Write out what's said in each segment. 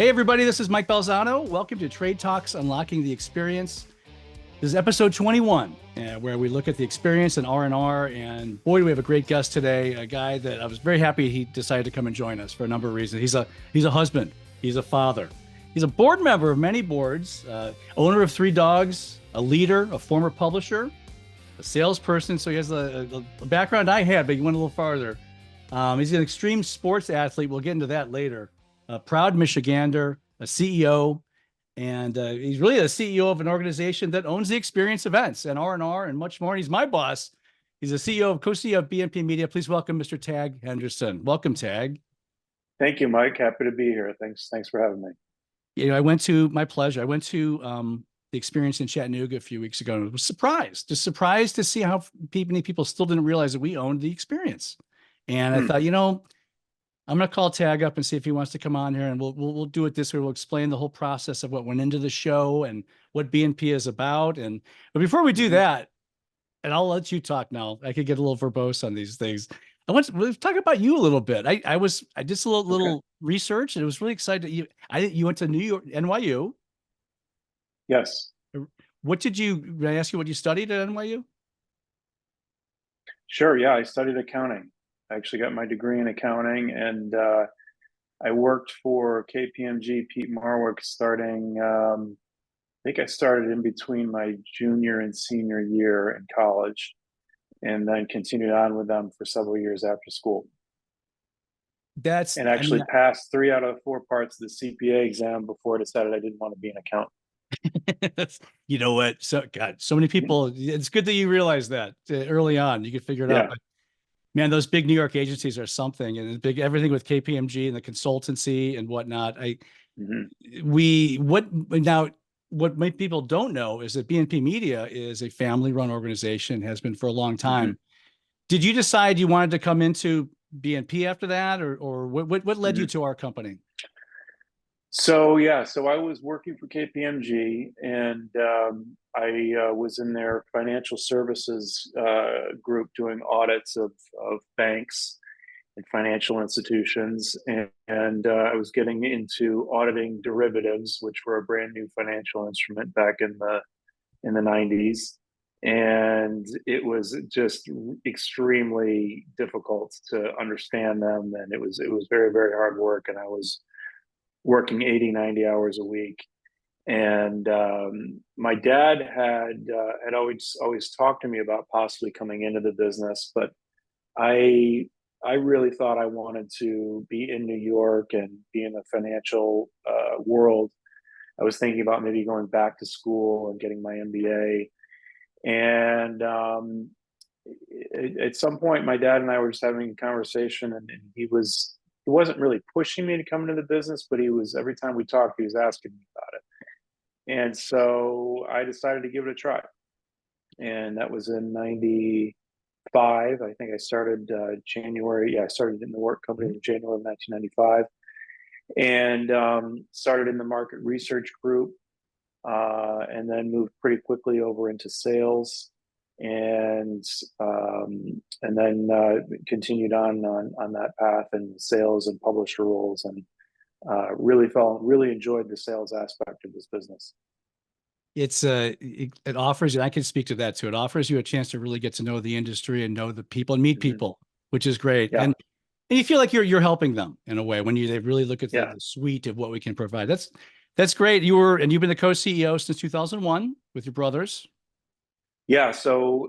Hey, everybody, this is Mike Balzano. Welcome to Trade Talks, Unlocking the Experience. This is episode 21, where we look at the experience in R&R. And boy, do we have a great guest today, a guy that I was very happy he decided to come and join us for a number of reasons. He's a husband. He's a father. He's a board member of many boards, owner of 3 dogs, a leader, a former publisher, a salesperson. So he has a background I had, but he went a little farther. He's an extreme sports athlete. We'll get into that later. A proud Michigander, a CEO, and he's really a CEO of an organization that owns the experience events and R&R and much more. And he's my boss. He's a co-CEO of BNP Media. Please welcome Mr. Tagg Henderson. Welcome, Tagg. Thank you, Mike. Happy to be here. Thanks for having me. I went to the experience in Chattanooga a few weeks ago and was surprised to see how many people still didn't realize that we owned the experience. And I thought, I'm going to call Tagg up and see if he wants to come on here, and we'll do it this way. We'll explain the whole process of what went into the show and what BNP is about. But before we do that, and I'll let you talk now. I could get a little verbose on these things. I want to talk about you a little bit. I did a little research, and it was really excited. You went to NYU. Yes. May I ask you what you studied at NYU? Sure. Yeah, I studied accounting. I actually got my degree in accounting, and I worked for KPMG, Pete Marwick, starting, I think I started in between my junior and senior year in college, and then continued on with them for several years after school. Passed 3 out of the 4 parts of the CPA exam before I decided I didn't want to be an accountant. You know what? So many people, it's good that you realized that early on. You could figure it out. But man, those big New York agencies are something, and everything with KPMG and the consultancy and whatnot. What many people don't know is that BNP Media is a family-run organization, has been for a long time. Did you decide you wanted to come into BNP after that, or what led you to our company? So I was working for KPMG, and I was in their financial services group doing audits of banks and financial institutions, and I was getting into auditing derivatives, which were a brand new financial instrument back in the 90s, and it was just extremely difficult to understand them, and it was very, very hard work, and I was working 80, 90 hours a week. And my dad had always talked to me about possibly coming into the business, but I really thought I wanted to be in New York and be in the financial world. I was thinking about maybe going back to school and getting my MBA. And at some point, my dad and I were just having a conversation, and he wasn't really pushing me to come into the business, but every time we talked, he was asking me about it. And so I decided to give it a try. And that was in 95. I think I started January. Yeah, I started in the work company in January of 1995, and started in the market research group, and then moved pretty quickly over into sales, and then continued on that path in sales and publisher roles, and really enjoyed the sales aspect of this business. It offers you, I can speak to that too. It offers you a chance to really get to know the industry and know the people and meet people, which is great. Yeah. And you feel like you're helping them in a way when they really look at the suite of what we can provide. That's great. You've been the co-CEO since 2001 with your brothers. Yeah, so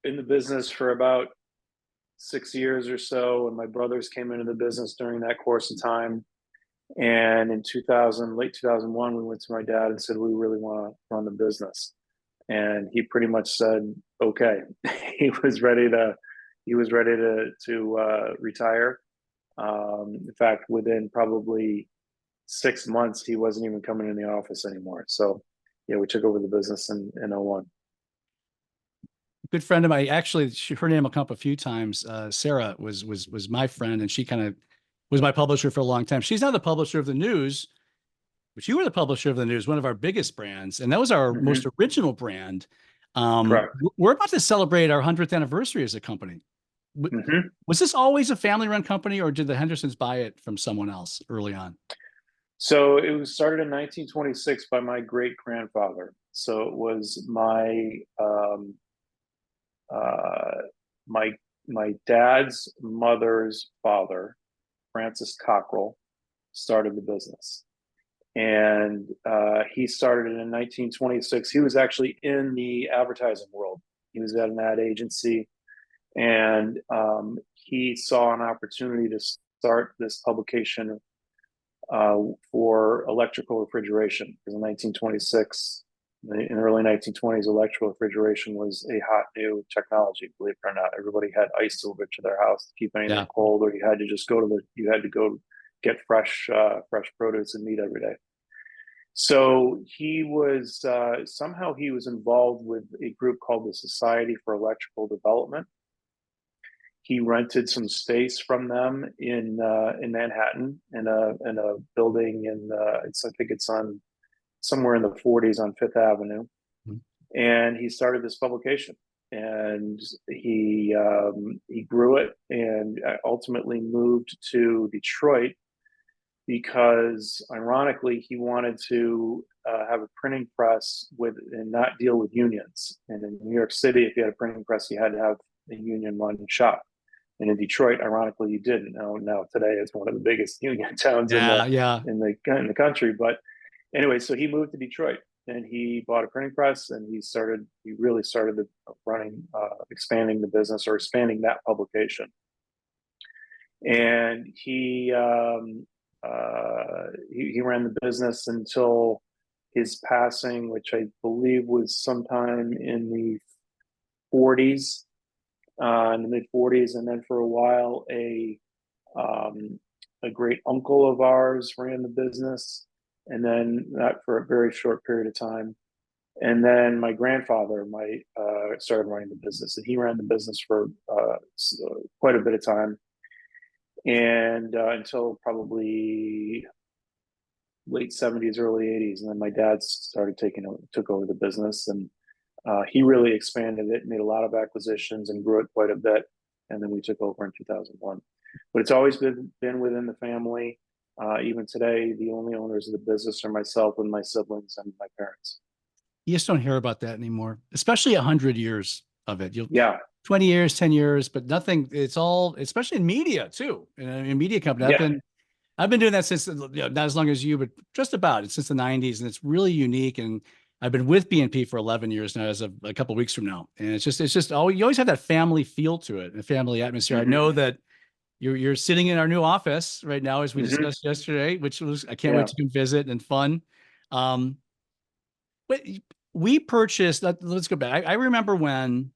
in the business for about 6 years or so, and my brothers came into the business during that course of time. And in late 2001, we went to my dad and said, we really want to run the business. And he pretty much said, okay. He was ready to retire. In fact, within probably 6 months, he wasn't even coming in the office anymore. So yeah, we took over the business in 2001. Good friend of mine, actually, her name will come up a few times. Sarah was my friend, and she kind of was my publisher for a long time. She's now the publisher of the News, but you were the publisher of the News, one of our biggest brands, and that was our most original brand. Correct. We're about to celebrate our 100th anniversary as a company. Was this always a family-run company, or did the Hendersons buy it from someone else early on? So it was started in 1926 by my great grandfather. So it was uh, my my dad's mother's father, Francis Cockrell, started the business, and he started it in 1926. He was actually in the advertising world. He was at an ad agency, and he saw an opportunity to start this publication for electrical refrigeration. Because in 1926, in the early 1920s, electrical refrigeration was a hot new technology. Believe it or not, everybody had ice delivered to their house to keep anything Yeah. cold, or you had to go get fresh produce and meat every day. So he was somehow he was involved with a group called the Society for Electrical Development. He rented some space from them in Manhattan in a building I think it's on somewhere in the 40s on Fifth Avenue, Mhm. and he started this publication. And he grew it and ultimately moved to Detroit because, ironically, he wanted to have a printing press with and not deal with unions. And in New York City, if you had a printing press, you had to have a union-run shop. And in Detroit, ironically, you didn't. Now today it's one of the biggest union towns Yeah. Yeah. in the country. But anyway, so he moved to Detroit and he bought a printing press and he really started expanding the business or expanding that publication. And he ran the business until his passing, which I believe was sometime in the 40s, in the mid 40s. And then for a while, a great uncle of ours ran the business, and then that for a very short period of time. And then my grandfather started running the business, and he ran the business for quite a bit of time, and until probably late 70s, early 80s. And then my dad took over the business, and he really expanded it, made a lot of acquisitions, and grew it quite a bit. And then we took over in 2001. But it's always been within the family. Even today, the only owners of the business are myself and my siblings and my parents. You just don't hear about that anymore, especially 100 years of it. You'll Yeah, 20 years, 10 years, but nothing. It's all, especially in media too. In media company, yeah, I've been doing that since, not as long as you, but just about it since the 90s. And it's really unique. And I've been with BNP for 11 years now, as of a couple of weeks from now. And it's just oh, you always have that family feel to it, a family atmosphere. I mm-hmm, know that you're sitting in our new office right now, as we mm-hmm, discussed yesterday, which was, I can't yeah, wait to come visit and fun. Um, but we purchased, let's go back. I remember when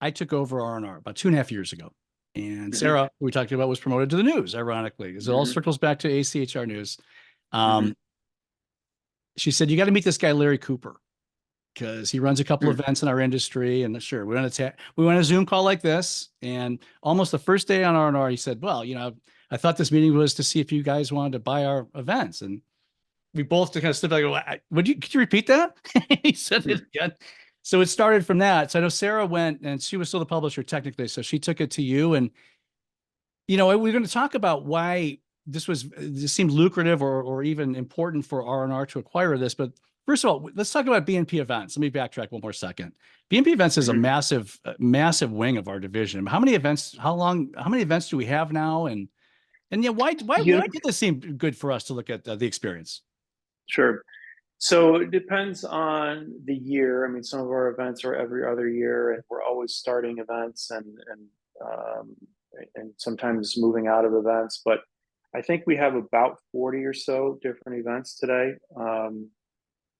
I took over R&R about 2.5 years ago. And mm-hmm, Sarah, who we talked about, was promoted to the news, ironically, because it all mm-hmm, circles back to ACHR News. mm-hmm, Um, she said, you got to meet this guy, Larry Cooper, because he runs a couple mm-hmm. events in our industry. And sure, we went a Zoom call like this. And almost the first day on R&R, he said, well, I thought this meeting was to see if you guys wanted to buy our events. And we both kind of stood like, could you repeat that? He said it again. So it started from that. So I know Sarah went, and she was still the publisher technically. So she took it to you. And, we're going to talk about why this seemed lucrative or even important for R&R to acquire this. But first of all, let's talk about BNP Events. Let me backtrack one more second. BNP Events is a Mm-hmm. massive wing of our division. How many events do we have now? And yeah, why You did this seem good for us to look at the experience? Sure. So it depends on the year. I mean, some of our events are every other year, and we're always starting events um, and sometimes moving out of events. But I think we have about 40 or so different events today.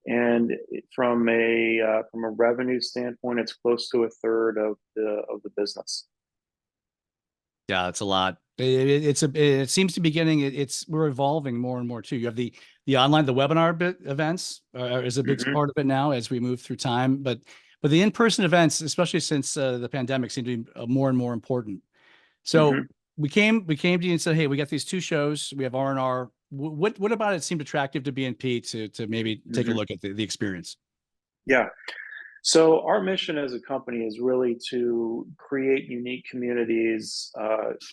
And from a revenue standpoint, it's close to a third of the business. Yeah, it's a lot. It seems to be getting we're evolving more and more too. You have the online, the webinar events is a big Mm-hmm, part of it now as we move through time. But the in-person events, especially since the pandemic, seem to be more and more important. mm-hmm, So we came to you and said, hey, we got these two shows. We have R&R. What about it seemed attractive to BNP to maybe take a mm-hmm. look at the experience? Yeah. So our mission as a company is really to create unique communities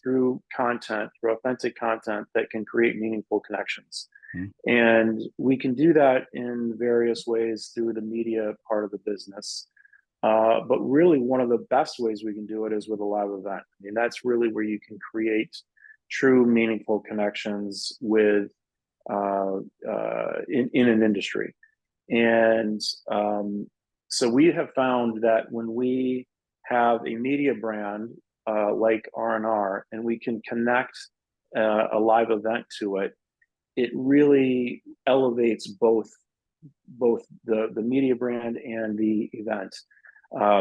through content, through authentic content that can create meaningful connections. Mhm. And we can do that in various ways through the media part of the business. But really, one of the best ways we can do it is with a live event. I mean, that's really where you can create true, meaningful connections with in an industry. And so we have found that when we have a media brand like R&R, and we can connect a live event to it, it really elevates both the media brand and the event,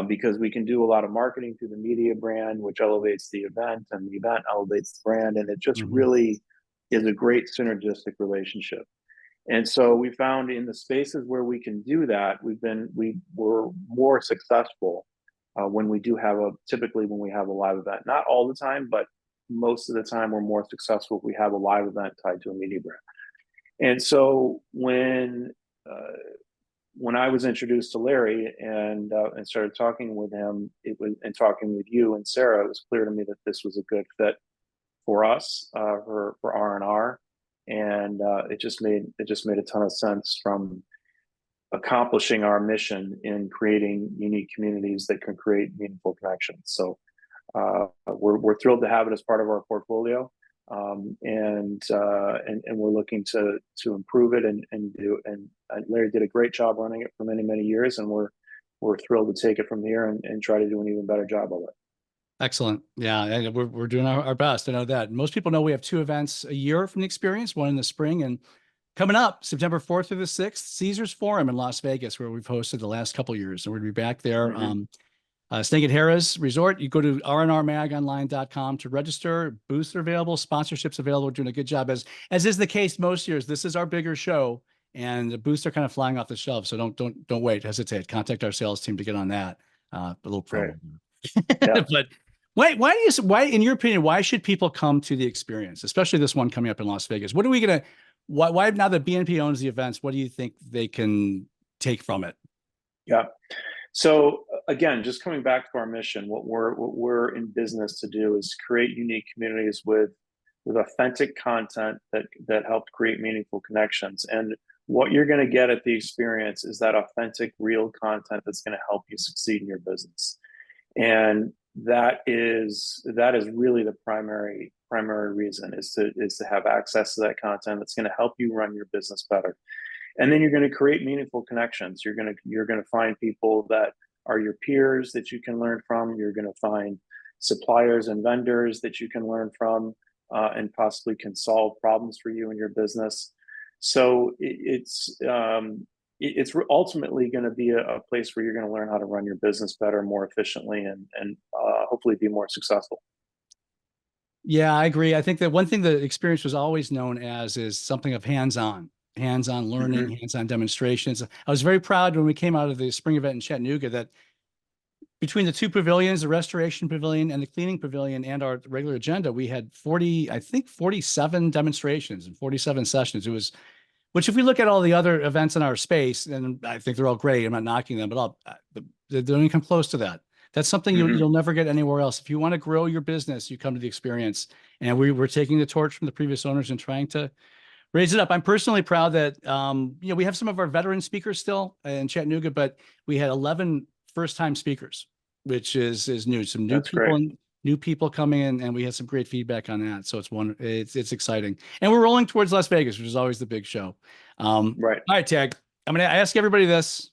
because we can do a lot of marketing through the media brand, which elevates the event, and the event elevates the brand, and it just Mhm. really is a great synergistic relationship. And so we found in the spaces where we can do that, we were more successful when we do have typically when we have a live event. Not all the time, but most of the time we're more successful if we have a live event tied to a media brand. And so when I was introduced to Larry and started talking with him, and talking with you and Sarah, it was clear to me that this was a good fit for us, for R&R, and it just made a ton of sense from accomplishing our mission in creating unique communities that can create meaningful connections. So we're thrilled to have it as part of our portfolio, and we're looking to improve it and Larry did a great job running it for many years, and we're thrilled to take it from here and try to do an even better job of it. Excellent. Yeah, and we're doing our best. I know that. Most people know we have two events a year from the experience, one in the spring and coming up September 4th through the 6th, Caesars Forum in Las Vegas, where we've hosted the last couple of years. And we're going to be back there. Mm-hmm. Staying at Harrah's Resort. You go to rnrmagonline.com to register. Booths are available, sponsorships available. We're doing a good job, as is the case most years. This is our bigger show, and the booths are kind of flying off the shelves. So don't wait, hesitate. Contact our sales team to get on that. A little Great. promo. Yeah. But why in your opinion, why should people come to the experience, especially this one coming up in Las Vegas? What are we gonna why now that BNP owns the events, what do you think they can take from it? Yeah. So again, just coming back to our mission, what we're in business to do is create unique communities with authentic content that help create meaningful connections. And what you're going to get at the experience is that authentic, real content that's going to help you succeed in your business. And that is really the primary reason is to have access to that content that's going to help you run your business better. And then you're going to create meaningful connections. You're going to find people that are your peers that you can learn from. You're going to find suppliers and vendors that you can learn from, and possibly can solve problems for you in your business. So it's ultimately going to be a place where you're going to learn how to run your business better, more efficiently, and hopefully be more successful. Yeah, I agree. I think that one thing the experience was always known as is something of hands-on learning, Mm-hmm. hands-on demonstrations. I was very proud when we came out of the spring event in Chattanooga that between the two pavilions, the restoration pavilion and the cleaning pavilion, and our regular agenda, we had 47 demonstrations and 47 sessions. It was, which if we look at all the other events in our space, and I think they're all great, I'm not knocking them, but they don't even come close to that. That's something Mm-hmm. you'll never get anywhere else. If you want to grow your business, you come to the experience. And we were taking the torch from the previous owners and trying to raise it up. I'm personally proud that we have some of our veteran speakers still in Chattanooga, but we had 11 first-time speakers, which is new. Some That's great. new people coming in, and we had some great feedback on that. So it's exciting, and we're rolling towards Las Vegas, which is always the big show. Right. All right, Tagg. I'm going to ask everybody this.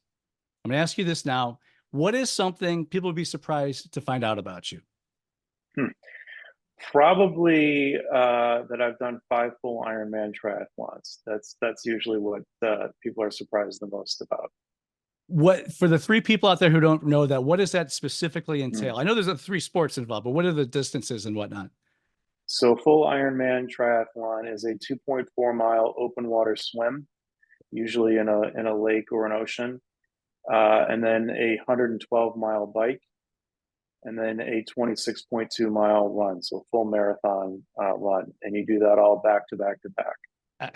I'm going to ask you this now. What is something people would be surprised to find out about you? Hmm. Probably that I've done 5 full Ironman triathlons. That's usually what people are surprised the most about. What, for the three people out there who don't know that, what does that specifically Hmm. entail? I know there's three sports involved, but what are the distances and whatnot? So full Ironman triathlon is a 2.4 mile open water swim, usually in a lake or an ocean, and then a 112 mile bike, and then a 26.2 mile run. So full marathon run, and you do that all back to back to back. Uh,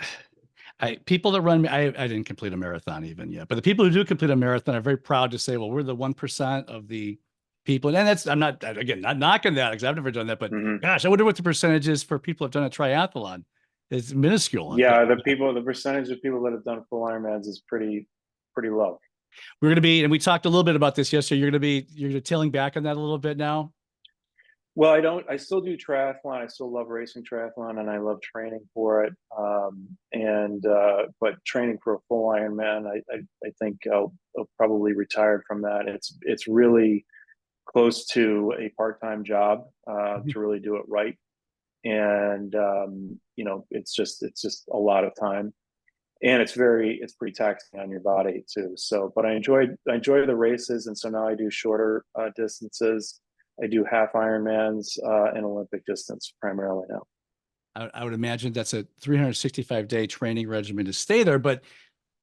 People that run, I didn't complete a marathon even yet, but the people who do complete a marathon are very proud to say, well, we're the 1% of the people. And that's, I'm not, again, not knocking that because I've never done that, but gosh, I wonder what the percentage is for people who've done a triathlon. It's minuscule. Yeah, the percentage of people that have done full Ironmans is pretty low. We're going to be, and we talked a little bit about this yesterday. You're tailing back on that a little bit now. Well, I still do triathlon. I still love racing triathlon and I love training for it. But training for a full Ironman, I think I'll probably retire from that. It's really close to a part-time job to really do it right. And, it's just a lot of time and it's pretty taxing on your body too. So, but I enjoy the races. And so now I do shorter distances. I do half Ironmans and Olympic distance primarily now. I would imagine that's a 365-day training regimen to stay there. But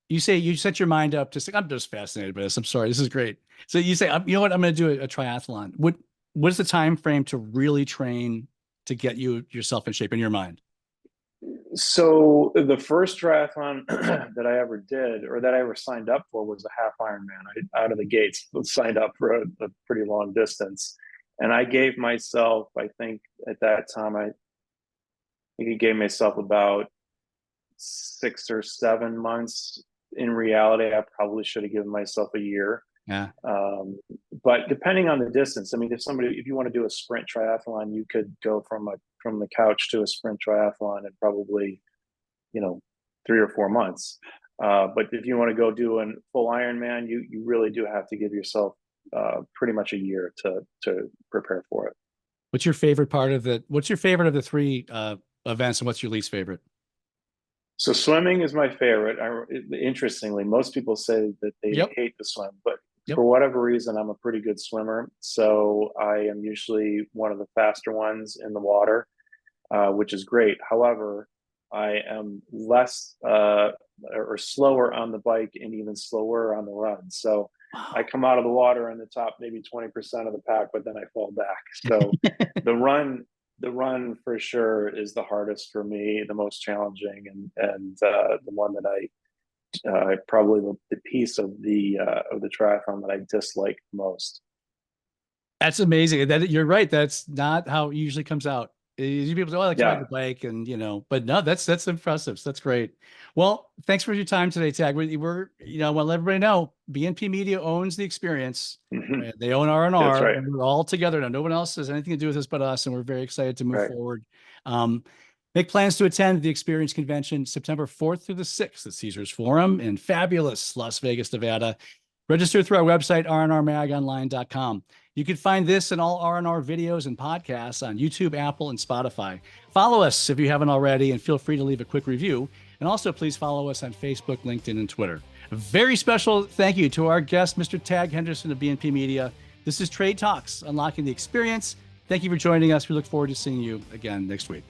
you say you set your mind up to say, I'm just fascinated by this. I'm sorry, this is great. So you say, you know what, I'm going to do a triathlon. What is the time frame to really train to get yourself in shape in your mind? So the first triathlon that I ever did, or that I ever signed up for, was a half Ironman. Out of the gates, signed up for a pretty long distance. And I gave myself, I think at that time, I think I gave myself about 6 or 7 months. In reality, I probably should have given myself a year. Yeah. But depending on the distance, I mean, if you want to do a sprint triathlon, you could go from the couch to a sprint triathlon in probably, 3 or 4 months. But if you want to go do a full Ironman, you really do have to give yourself pretty much a year to prepare for it. What's your favorite of the 3 events, and what's your least favorite? So swimming is my favorite. Interestingly, most people say that they hate to swim, but for whatever reason, I'm a pretty good swimmer. So I am usually one of the faster ones in the water, which is great. However, I am less or slower on the bike and even slower on the run. So I come out of the water in the top maybe 20% of the pack, but then I fall back. So the run for sure is the hardest for me, the most challenging, and the one that I probably the piece of the triathlon that I dislike most. That's amazing. That you're right. That's not how it usually comes out. People say, "Oh, I like to ride the bike," and but no, that's impressive. So that's great. Well, thanks for your time today, Tagg. We're want to let everybody know BNP Media owns the experience. They own R&R. That's right. And we're all together now. No one else has anything to do with this but us, and we're very excited to move forward. Make plans to attend the Experience Convention September 4th through the 6th at Caesars Forum in fabulous Las Vegas, Nevada. Register through our website, rnrmagonline.com. You can find this and all R&R videos and podcasts on YouTube, Apple, and Spotify. Follow us if you haven't already, and feel free to leave a quick review. And also, please follow us on Facebook, LinkedIn, and Twitter. A very special thank you to our guest, Mr. Tagg Henderson of BNP Media. This is Trade Talks, Unlocking the Experience. Thank you for joining us. We look forward to seeing you again next week.